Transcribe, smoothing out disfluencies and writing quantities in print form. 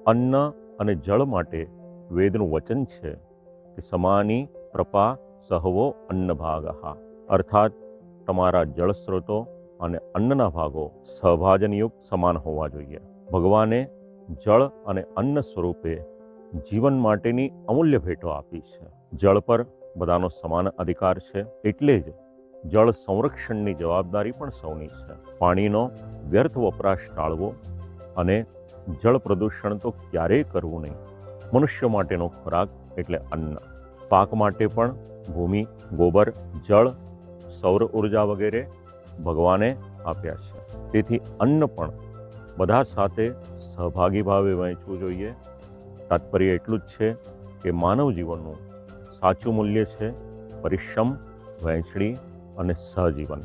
અન્ન અને જળ માટે વેદનું વચન છે કે સમાની પ્રપા સહવો અન્ન ભાગઃ, અર્થાત તમારા જળ સ્ત્રોતો અને અન્નના ભાગો સહભાજનયુક્ત સમાન હોવા જોઈએ. ભગવાને જળ અને અન્ન સ્વરૂપે જીવન માટેની અમૂલ્ય ભેટો આપી છે. જળ પર બધાનો સમાન અધિકાર છે, એટલે જ જળ સંરક્ષણની જવાબદારી પણ સૌની છે. પાણીનો વ્યર્થ વપરાશ ટાળવો અને જળ પ્રદૂષણ તો ક્યારેય કરવું નહીં. મનુષ્ય માટેનો ખોરાક એટલે અન્ન. પાક માટે પણ ભૂમિ, ગોબર, જળ, સૌર ઉર્જા વગેરે ભગવાને આપ્યા છે. તેથી અન્ન પણ બધા સાથે સહભાગી ભાવે વહેંચવું જોઈએ. તાત્પર્ય એટલું જ છે કે માનવ જીવનનું સાચું મૂલ્ય છે પરિશ્રમ, વહેંચણી અને સહજીવન.